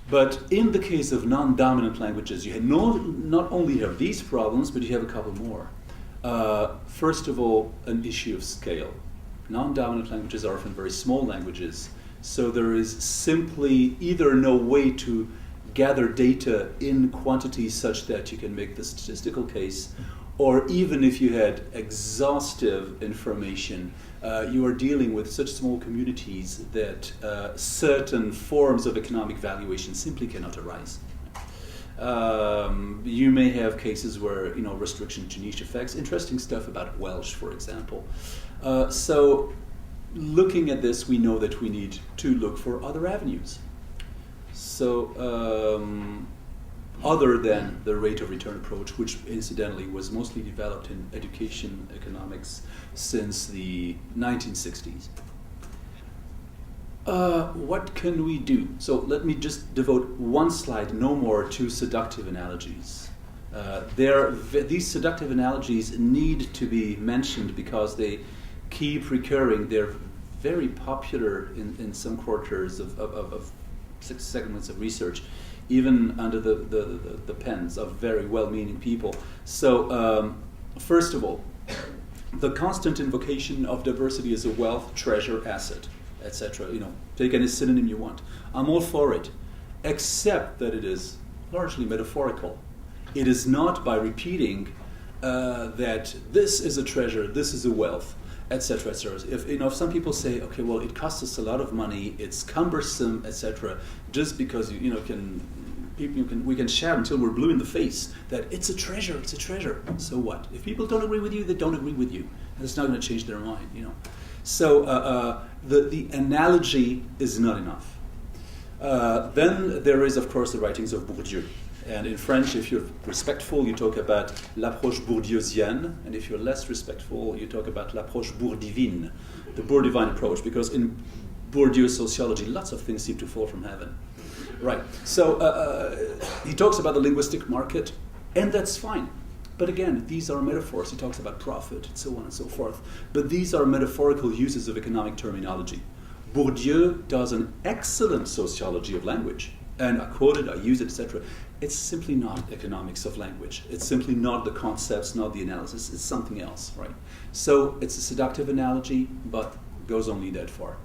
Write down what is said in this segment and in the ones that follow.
But in the case of non-dominant languages, you not only have these problems, but you have a couple more. First of all, an issue of scale. Non-dominant languages are often very small languages, so there is simply either no way to gather data in quantities such that you can make the statistical case, or even if you had exhaustive information, you are dealing with such small communities that certain forms of economic valuation simply cannot arise. You may have cases where restriction to niche effects. Interesting stuff about Welsh, for example. So, looking at this, we know that we need to look for other avenues. So, other than the rate of return approach, which incidentally was mostly developed in education economics since the 1960s. What can we do? So let me just devote one slide, no more, to seductive analogies. These seductive analogies need to be mentioned because they keep recurring. They're very popular in some quarters of segments of research, even under the pens of very well-meaning people. So, first of all, the constant invocation of diversity as a wealth, treasure, asset, etc. Take any synonym you want. I'm all for it, except that it is largely metaphorical. It is not by repeating that this is a treasure, this is a wealth, etc., etc. If some people say, okay, well, it costs us a lot of money, it's cumbersome, etc., just because we can shout until we're blue in the face that it's a treasure, it's a treasure. So what? If people don't agree with you, they don't agree with you, and it's not going to change their mind, So the analogy is not enough. Then there is, of course, the writings of Bourdieu. And in French, if you're respectful, you talk about l'approche bourdieusienne, and if you're less respectful, you talk about l'approche bourdivine, the Bourdivine approach, because in Bourdieu's sociology, lots of things seem to fall from heaven. Right, so he talks about the linguistic market, and that's fine. But again, these are metaphors. He talks about profit, and so on and so forth. But these are metaphorical uses of economic terminology. Bourdieu does an excellent sociology of language, and I quote it, I use it, etc. It's simply not economics of language. It's simply not the concepts, not the analysis. It's something else, right? So it's a seductive analogy, but goes only that far.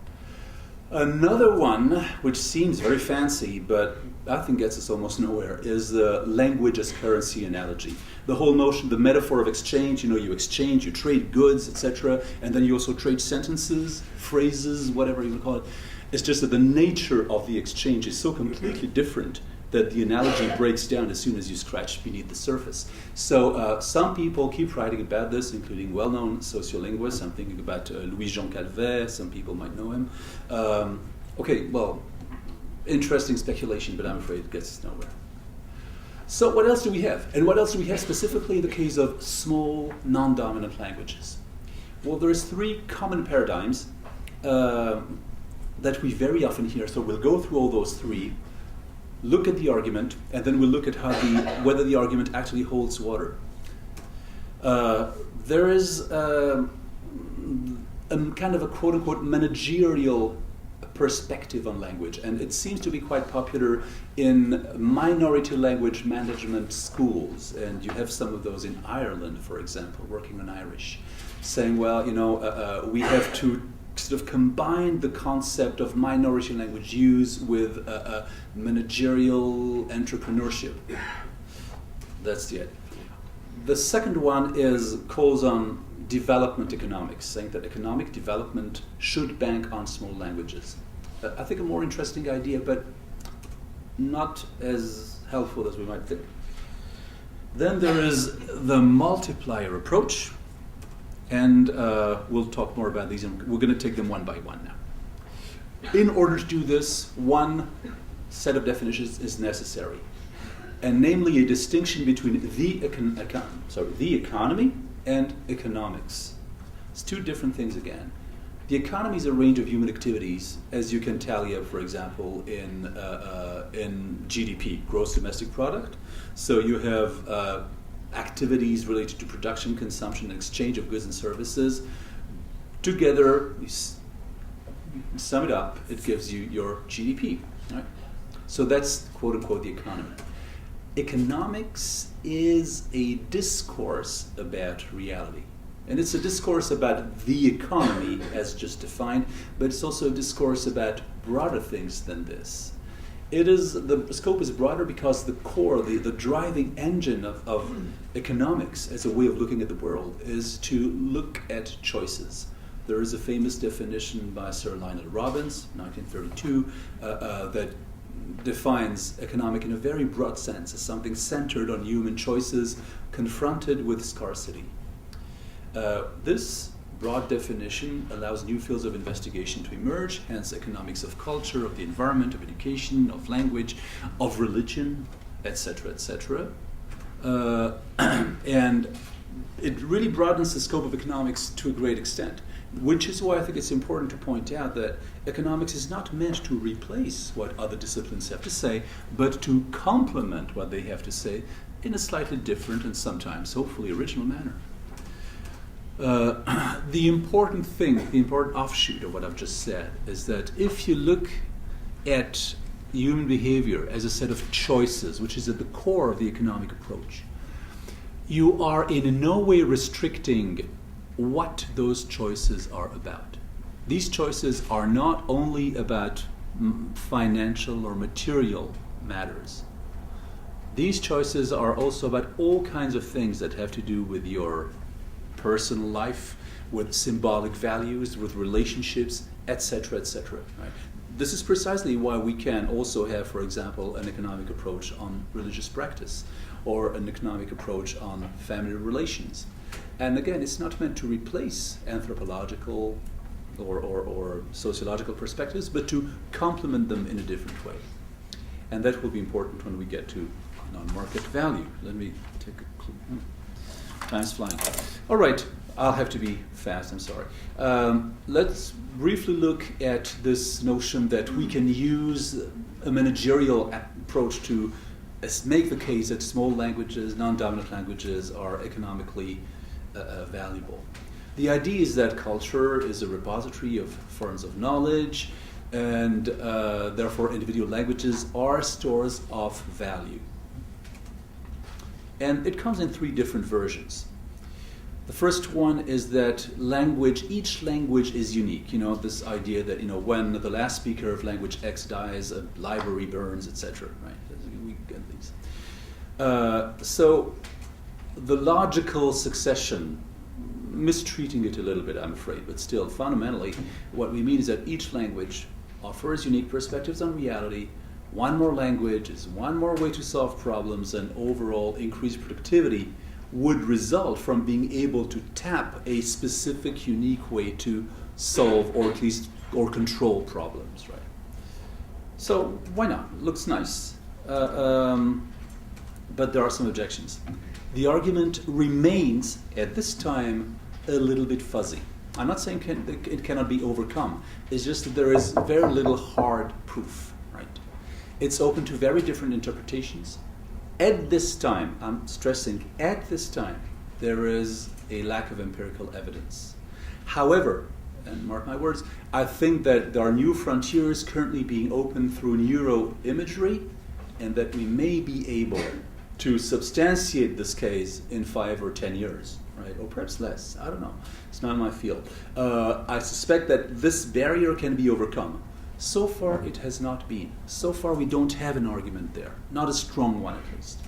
Another one, which seems very fancy, but I think gets us almost nowhere, is the language as currency analogy. The whole notion, the metaphor of exchange, you exchange, you trade goods, etc., and then you also trade sentences, phrases, whatever you would call it. It's just that the nature of the exchange is so completely different that the analogy breaks down as soon as you scratch beneath the surface. So some people keep writing about this, including well-known sociolinguists. I'm thinking about Louis-Jean Calvet. Some people might know him. Okay, well, interesting speculation, but I'm afraid it gets us nowhere. So what else do we have? And what else do we have specifically in the case of small, non-dominant languages? Well, there's three common paradigms that we very often hear. So we'll go through all those three, look at the argument, and then we'll look at whether the argument actually holds water. There is a kind of a quote-unquote managerial perspective on language, and it seems to be quite popular in minority language management schools, and you have some of those in Ireland, for example, working on Irish, saying, well, we have to sort of combine the concept of minority language use with managerial entrepreneurship. That's it. The second one calls on development economics, saying that economic development should bank on small languages. I think a more interesting idea, but not as helpful as we might think. Then there is the multiplier approach, and we'll talk more about these, and we're going to take them one by one now. In order to do this, one set of definitions is necessary, and namely a distinction between the economy and economics. It's two different things again. The economy is a range of human activities, as you can tally up, for example, in GDP, gross domestic product. So you have activities related to production, consumption, and exchange of goods and services. Together, you sum it up, it gives you your GDP. Right? So that's quote unquote the economy. Economics is a discourse about reality. And it's a discourse about the economy as just defined, but it's also a discourse about broader things than this. The scope is broader because the core, the driving engine of economics as a way of looking at the world is to look at choices. There is a famous definition by Sir Lionel Robbins, 1932, that defines economic in a very broad sense as something centered on human choices confronted with scarcity. This broad definition allows new fields of investigation to emerge, hence economics of culture, of the environment, of education, of language, of religion, etc., etc. And it really broadens the scope of economics to a great extent, which is why I think it's important to point out that economics is not meant to replace what other disciplines have to say, but to complement what they have to say in a slightly different and sometimes, hopefully, original manner. The important thing, the important offshoot of what I've just said, is that if you look at human behavior as a set of choices, which is at the core of the economic approach, you are in no way restricting what those choices are about. These choices are not only about financial or material matters. These choices are also about all kinds of things that have to do with your personal life, with symbolic values, with relationships, etc., etc. Right? This is precisely why we can also have, for example, an economic approach on religious practice, or an economic approach on family relations. And again, it's not meant to replace anthropological or sociological perspectives, but to complement them in a different way. And that will be important when we get to non-market value. Let me take a clue. Time's flying. All right, I'll have to be fast, I'm sorry. Let's briefly look at this notion that we can use a managerial approach to make the case that small languages, non-dominant languages, are economically valuable. The idea is that culture is a repository of forms of knowledge, and therefore individual languages are stores of value. And it comes in three different versions. The first one is that each language is unique. This idea that, when the last speaker of language X dies, a library burns, etc. Right? We get these. So the logical succession, mistreating it a little bit, I'm afraid, but still, fundamentally, what we mean is that each language offers unique perspectives on reality. One more language is one more way to solve problems, and overall increased productivity would result from being able to tap a specific, unique way to solve or at least control problems, right? So why not? It looks nice, but there are some objections. The argument remains at this time a little bit fuzzy. I'm not saying it cannot be overcome. It's just that there is very little hard proof. It's open to very different interpretations. At this time, I'm stressing, at this time, there is a lack of empirical evidence. However, and mark my words, I think that there are new frontiers currently being opened through neuroimagery, and that we may be able to substantiate this case in 5 or 10 years, right? Or perhaps less, I don't know. It's not my field. I suspect that this barrier can be overcome. So far, it has not been. So far, we don't have an argument there. Not a strong one, at least.